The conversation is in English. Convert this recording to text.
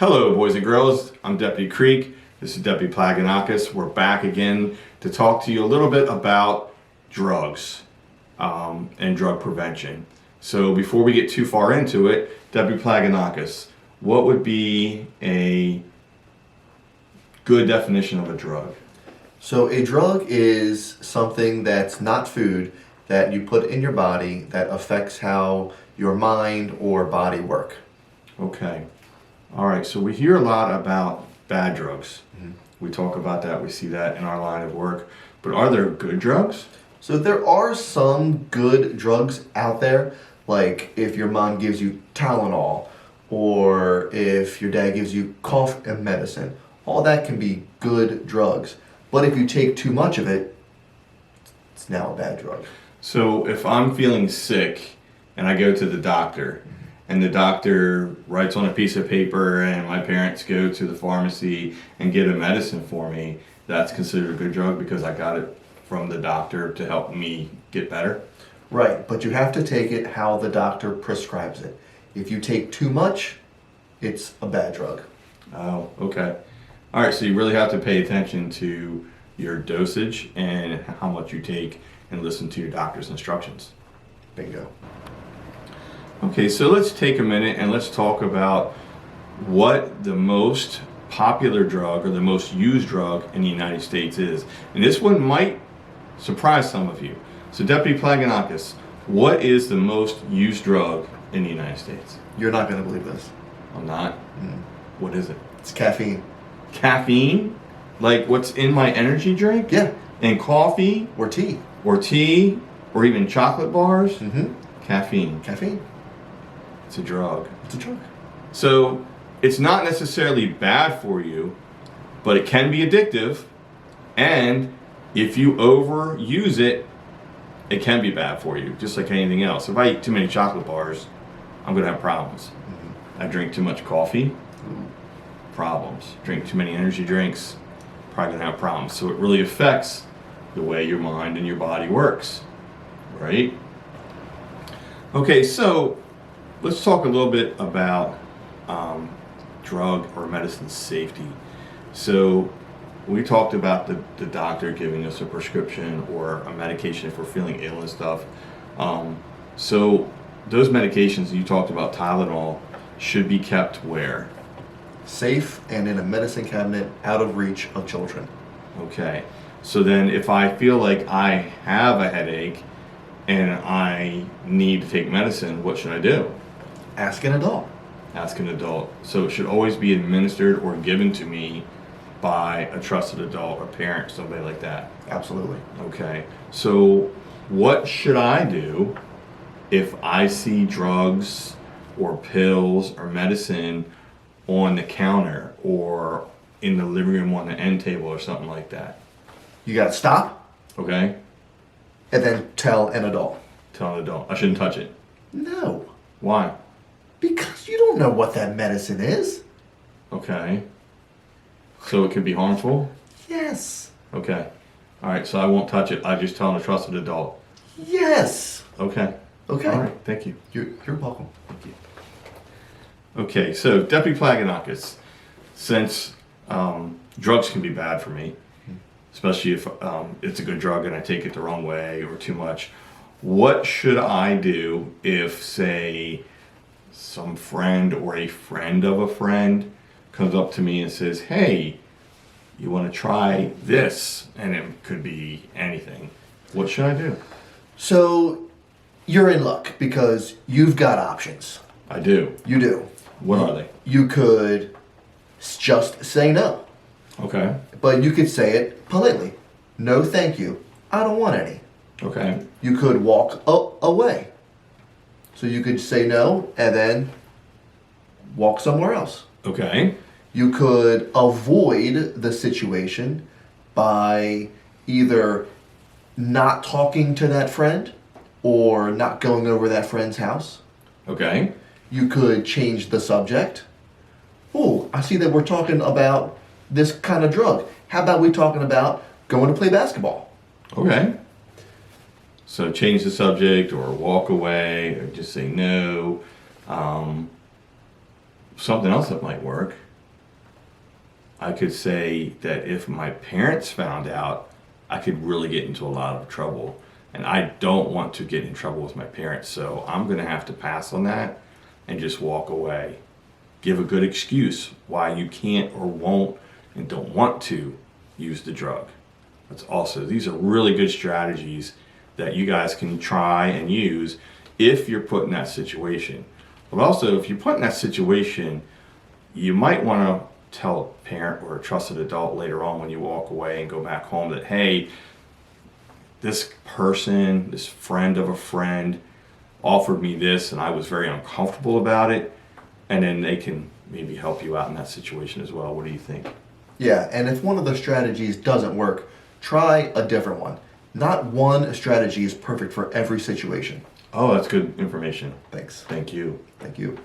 Hello, boys and girls. I'm Deputy Creek. This is Deputy Plaganakis. We're back again to talk to you a little bit about drugs and drug prevention. So before we get too far into it, Deputy Plaganakis, what would be a good definition of a drug? So a drug is something that's not food that you put in your body that affects how your mind or body work. Okay. All right. So we hear a lot about bad drugs. Mm-hmm. We talk about that. We see that in our line of work. But are there good drugs? So there are some good drugs out there, like if your mom gives you Tylenol or if your dad gives you cough medicine. All that can be good drugs. But if you take too much of it, it's now a bad drug. So if I'm feeling sick and I go to the doctor and the doctor writes on a piece of paper and my parents go to the pharmacy and get a medicine for me, that's considered a good drug because I got it from the doctor to help me get better? Right, but you have to take it how the doctor prescribes it. If you take too much, it's a bad drug. Oh, okay. All right, so you really have to pay attention to your dosage and how much you take and listen to your doctor's instructions. Bingo. Okay, so let's take a minute and let's talk about what the most popular drug or the most used drug in the United States is. And this one might surprise some of you. So Deputy Plaganakis, what is the most used drug in the United States? You're not going to believe this. I'm not. What is it? It's caffeine. Caffeine? Like what's in my energy drink? Yeah. And coffee? Or tea. Or tea? Or even chocolate bars? Mm-hmm. Caffeine. Caffeine. It's a drug. It's a drug. So it's not necessarily bad for you, but it can be addictive. And if you overuse it, it can be bad for you, just like anything else. If I eat too many chocolate bars, I'm going to have problems. Mm-hmm. I drink too much coffee, problems. Drink too many energy drinks, probably going to have problems. So it really affects the way your mind and your body works, right? Okay, so let's talk a little bit about drug or medicine safety. So we talked about the doctor giving us a prescription or a medication if we're feeling ill and stuff. So those medications you talked about, Tylenol, should be kept where? Safe and in a medicine cabinet out of reach of children. Okay. So then if I feel like I have a headache and I need to take medicine, what should I do? Ask an adult. Ask an adult. So it should always be administered or given to me by a trusted adult or parent, somebody like that. Absolutely. Okay. So what should I do if I see drugs or pills or medicine on the counter or in the living room on the end table or something like that? You got to stop. Okay. And then tell an adult. Tell an adult. I shouldn't touch it. No. Why? Because you don't know what that medicine is. Okay. So it could be harmful? Yes. Okay. All right, so I won't touch it. I just tell a trusted adult. Yes. Okay. Okay. All right, thank you. You're welcome. Thank you. Okay, so Deputy Plaganakis, since drugs can be bad for me, especially if it's a good drug and I take it the wrong way or too much, what should I do if, say, some friend or a friend of a friend comes up to me and says, hey, you want to try this? And it could be anything. What should I do? So you're in luck because you've got options. I do. You do. What are they? You could just say no. Okay. But you could say it politely. No, thank you. I don't want any. Okay. You could walk away. So you could say no and then walk somewhere else. Okay. You could avoid the situation by either not talking to that friend or not going over that friend's house. Okay. You could change the subject. Oh, I see that we're talking about this kind of drug. How about we talking about going to play basketball? Okay. So change the subject or walk away or just say no. Something else that might work I could say that if my parents found out, I could really get into a lot of trouble. And I don't want to get in trouble with my parents, so I'm going to have to pass on that and just walk away. Give a good excuse why you can't or won't and don't want to use the drug. These are really good strategies that you guys can try and use if you're put in that situation. But also, if you're put in that situation, you might want to tell a parent or a trusted adult later on when you walk away and go back home that, hey, this person, this friend of a friend, offered me this and I was very uncomfortable about it. And then they can maybe help you out in that situation as well. What do you think? Yeah, and if one of the strategies doesn't work, try a different one. Not one strategy is perfect for every situation. Oh, that's good information. Thanks. Thank you. Thank you.